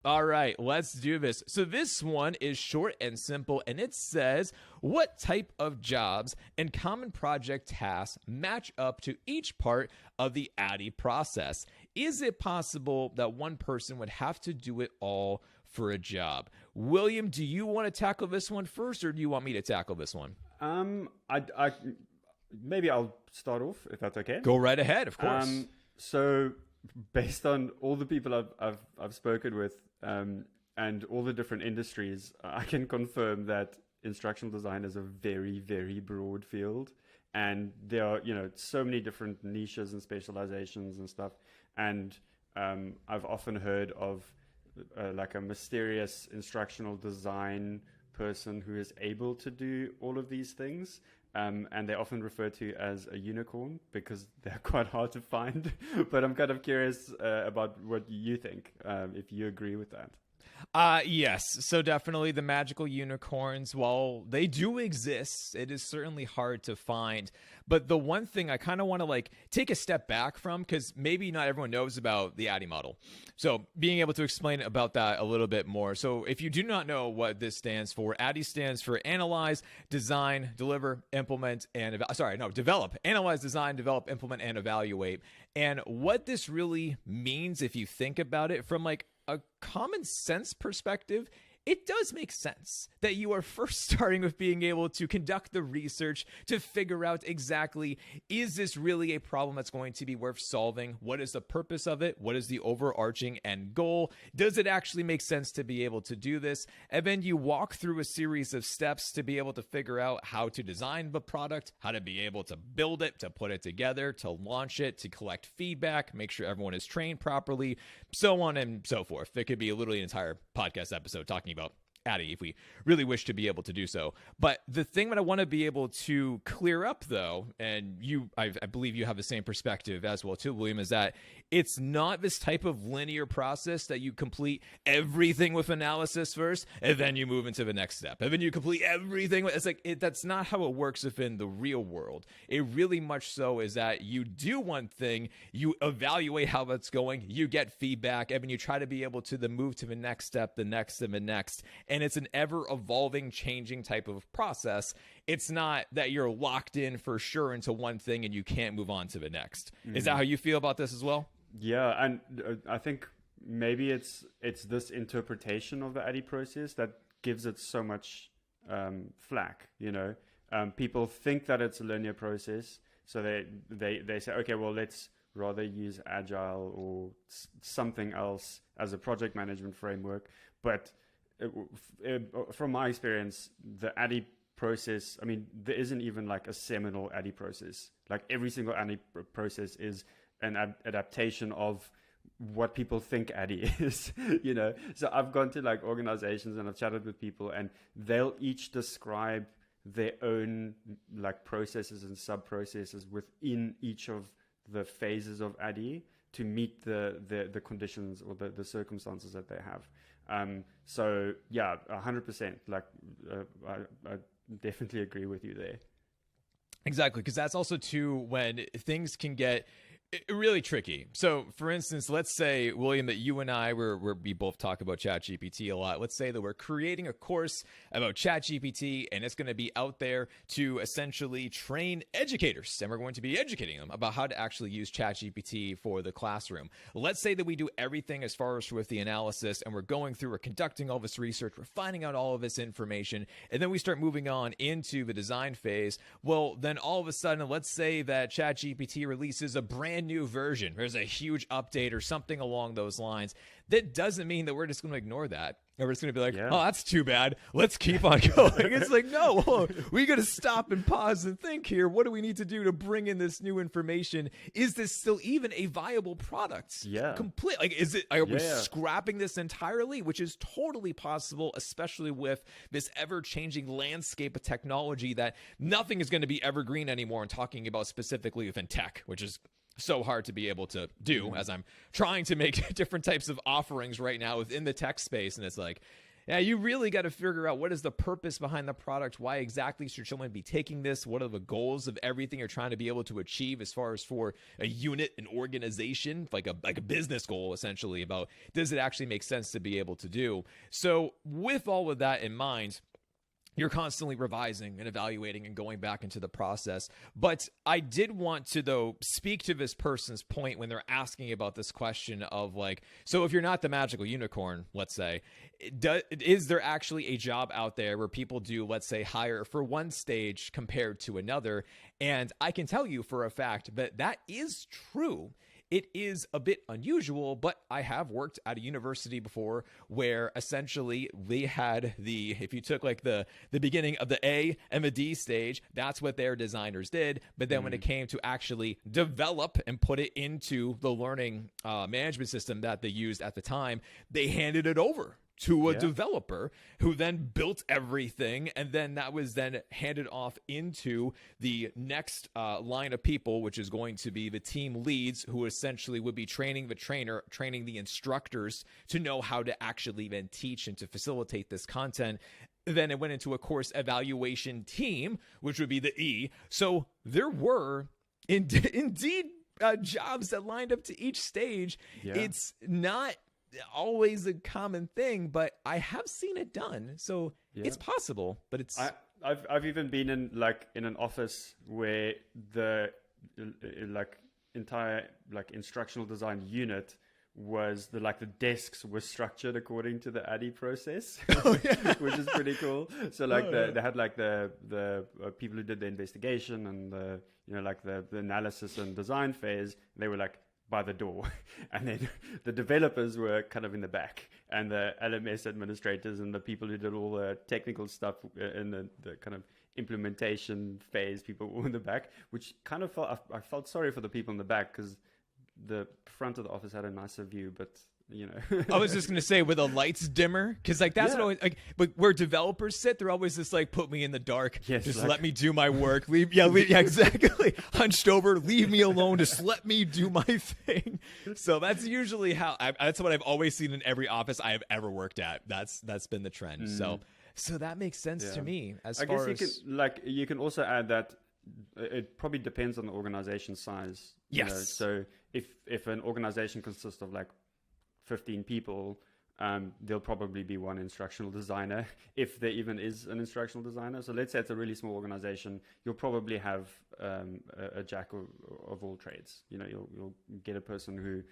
All right, let's do this. So this one is short and simple, and it says, what type of jobs and common project tasks match up to each part of the Addie process? Is it possible that one person would have to do it all for a job? William, do you want to tackle this one first, or do you want me to tackle this one? I maybe I'll start off if that's okay. Go right ahead, of course. So based on all the people I've spoken with, and all the different industries, I can confirm that instructional design is a very, very broad field, and there are so many different niches and specializations and stuff. And I've often heard of like a mysterious instructional design person who is able to do all of these things. And they're often referred to as a unicorn because they're quite hard to find. But I'm kind of curious about what you think, if you agree with that. Yes. So definitely the magical unicorns, while they do exist, it is certainly hard to find. But the one thing I kind of want to like take a step back from, because maybe not everyone knows about the Addie model. So being able to explain about that a little bit more. So if you do not know what this stands for, Addie stands for analyze, design, deliver, implement, and develop, analyze, design, develop, implement, and evaluate. And what this really means, if you think about it from like a common sense perspective, it does make sense that you are first starting with being able to conduct the research to figure out exactly, is this really a problem that's going to be worth solving? What is the purpose of it? What is the overarching end goal? Does it actually make sense to be able to do this? And then you walk through a series of steps to be able to figure out how to design the product, how to be able to build it, to put it together, to launch it, to collect feedback, make sure everyone is trained properly, so on and so forth. It could be literally an entire podcast episode talking about Addie if we really wish to be able to do so. But the thing that I want to be able to clear up, though, and I believe you have the same perspective as well too, William, is that it's not this type of linear process that you complete everything with analysis first and then you move into the next step and then you complete everything. It's like that's not how it works within the real world. It really much so is that you do one thing, you evaluate how that's going, you get feedback, and then you try to be able to then move to the next step, the next, and the next. And it's an ever-evolving, changing type of process. It's not that you're locked in for sure into one thing and you can't move on to the next. Mm-hmm. Is that how you feel about this as well? Yeah, and I think maybe it's this interpretation of the Addie process that gives it so much flack. People think that it's a linear process, so they say, okay, well, let's rather use Agile or something else as a project management framework. But from my experience, the Addie process, I mean, there isn't even like a seminal Addie process. Like every single Addie process is an adaptation of what people think Addie is, So I've gone to like organizations and I've chatted with people, and they'll each describe their own like processes and sub-processes within each of the phases of Addie to meet the conditions or the circumstances that they have. So yeah, 100%. Like, I definitely agree with you there. Exactly, because that's also too when things can get really tricky. So, for instance, let's say, William, that you and I, we both talk about ChatGPT a lot. Let's say that we're creating a course about ChatGPT, and it's going to be out there to essentially train educators, and we're going to be educating them about how to actually use ChatGPT for the classroom. Let's say that we do everything as far as with the analysis, and we're going through, we're conducting all this research, we're finding out all of this information, and then we start moving on into the design phase. Well, then all of a sudden, let's say that ChatGPT releases a brand new version. There's a huge update or something along those lines. That doesn't mean that we're just going to ignore that. Or we're just going to be like, oh, that's too bad. Let's keep on going. It's like, no, we got to stop and pause and think here. What do we need to do to bring in this new information? Is this still even a viable product? Yeah. Complete. Like, are we scrapping this entirely? Which is totally possible, especially with this ever-changing landscape of technology that nothing is going to be evergreen anymore. And talking about specifically within tech, which is so hard to be able to do as I'm trying to make different types of offerings right now within the tech space. And it's like, Yeah, you really got to figure out what is the purpose behind the product. Why exactly should someone be taking this? What are the goals of everything you're trying to be able to achieve as far as for a unit, an organization, like a business goal, essentially, about does it actually make sense to be able to do? So with all of that in mind, you're constantly revising and evaluating and going back into the process. But I did want to, though, speak to this person's point when they're asking about this question of like, so if you're not the magical unicorn, let's say, is there actually a job out there where people do, let's say, hire for one stage compared to another? And I can tell you for a fact that that is true. It is a bit unusual, but I have worked at a university before where essentially they had if you took like the beginning of the A and the D stage, that's what their designers did. But then when it came to actually develop and put it into the learning management system that they used at the time, they handed it over to a developer who then built everything, and then that was then handed off into the next line of people, which is going to be the team leads, who essentially would be training the trainer, training the instructors to know how to actually then teach and to facilitate this content. Then it went into a course evaluation team, which would be the E. So there were indeed jobs that lined up to each stage. Yeah. It's not always a common thing, but I have seen it done, so it's possible. But I've even been in an office where the entire instructional design unit was the desks were structured according to the Addie process, which is pretty cool. So they had the people who did the investigation and the analysis and design phase. They were by the door, and then the developers were kind of in the back, and the LMS administrators and the people who did all the technical stuff in the kind of implementation phase, people were in the back, which kind of I felt sorry for the people in the back because the front of the office had a nicer view, but I was just gonna say with a lights dimmer, because that's what always but where developers sit, they're always just put me in the dark, just let me do my work, exactly, hunched over, leave me alone, just let me do my thing. So that's usually that's what I've always seen in every office I have ever worked at. That's been the trend. So that makes sense to me. I guess you can also add that it probably depends on the organization size. Yes. So if an organization consists of 15 people, there'll probably be one instructional designer, if there even is an instructional designer. So let's say it's a really small organization, you'll probably have a jack of all trades. You'll get a person who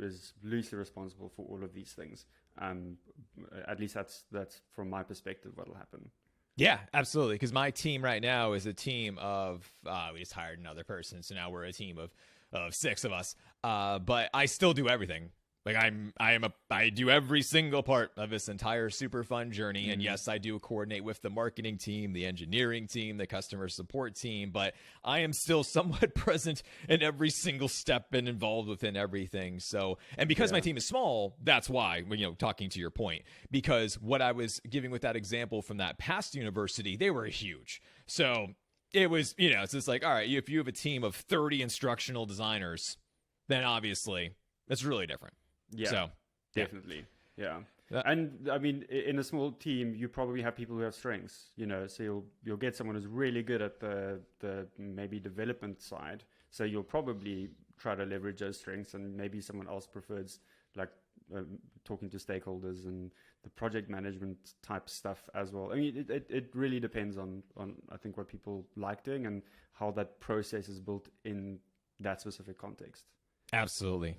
is loosely responsible for all of these things. At least that's from my perspective what'll happen. Yeah, absolutely. Because my team right now is a team of we just hired another person, so now we're a team of 6 of us. But I still do everything. I do every single part of this entire super fun journey. And yes, I do coordinate with the marketing team, the engineering team, the customer support team, but I am still somewhat present in every single step and involved within everything. So, and because my team is small, that's why, talking to your point, because what I was giving with that example from that past university, they were huge. So it was, it's just all right, if you have a team of 30 instructional designers, then obviously that's really different. Yeah, so, definitely. Yeah. And I mean, in a small team, you probably have people who have strengths, so you'll get someone who's really good at the maybe development side. So you'll probably try to leverage those strengths, and maybe someone else prefers talking to stakeholders and the project management type stuff as well. I mean, it really depends on I think what people like doing and how that process is built in that specific context. Absolutely.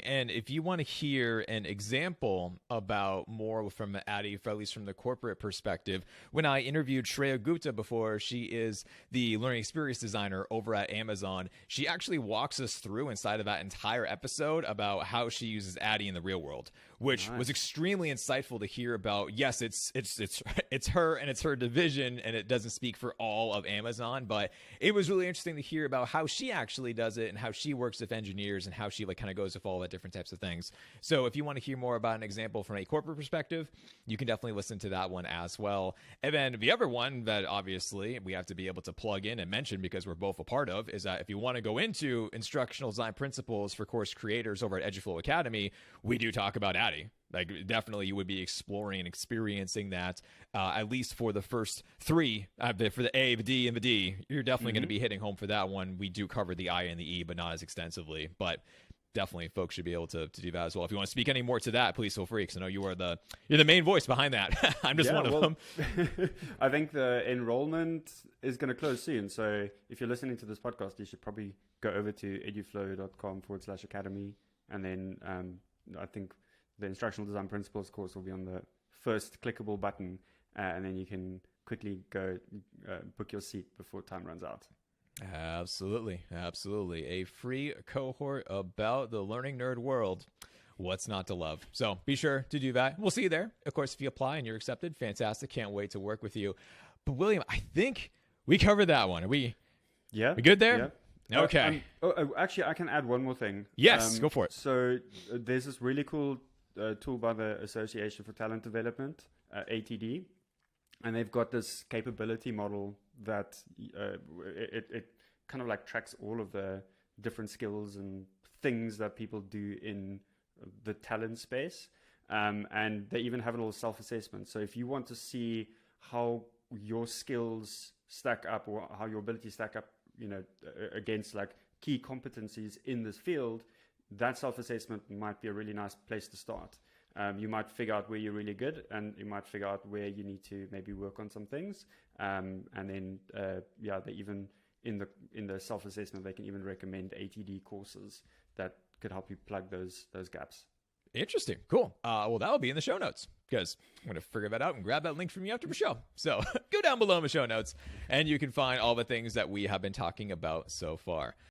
And if you want to hear an example about more from Addie, at least from the corporate perspective, when I interviewed Shreya Gupta before, she is the learning experience designer over at Amazon. She actually walks us through inside of that entire episode about how she uses Addie in the real world, which was extremely insightful to hear about. Yes, it's her and it's her division, and it doesn't speak for all of Amazon, but it was really interesting to hear about how she actually does it and how she works with engineers and how she kind of goes with all that different types of things. So if you want to hear more about an example from a corporate perspective, you can definitely listen to that one as well. And then the other one that obviously we have to be able to plug in and mention because we're both a part of is that if you want to go into instructional design principles for course creators over at EduFlow Academy, we do talk about Addie. Like, definitely you would be exploring and experiencing that, at least for the first three, for the A, the D, and the D. You're definitely going to be hitting home for that one. We do cover the I and the E, but not as extensively. But definitely folks should be able to do that as well. If you want to speak any more to that, please feel free, because I know you're the main voice behind that. I'm just one of them. I think the enrollment is going to close soon. So if you're listening to this podcast, you should probably go over to eduflow.com/academy. And then I think the Instructional Design Principles course will be on the first clickable button. And then you can quickly go book your seat before time runs out. Absolutely. A free cohort about the learning nerd world. What's not to love? So be sure to do that. We'll see you there. Of course, if you apply and you're accepted, fantastic. Can't wait to work with you. But William, I think we covered that one. Are we good there? Yeah. Okay. Actually, I can add one more thing. Yes, go for it. So there's this really cool tool by the Association for Talent Development, ATD, and they've got this capability model that it kind of like tracks all of the different skills and things that people do in the talent space. And they even have a little self-assessment. So if you want to see how your skills stack up or how your abilities stack up, against like key competencies in this field, that self-assessment might be a really nice place to start. You might figure out where you're really good, and you might figure out where you need to maybe work on some things. And then, they even in the self-assessment, they can even recommend ATD courses that could help you plug those gaps. Interesting. Cool. Well, that will be in the show notes, because I'm going to figure that out and grab that link from you after the show. So go down below in the show notes and you can find all the things that we have been talking about so far.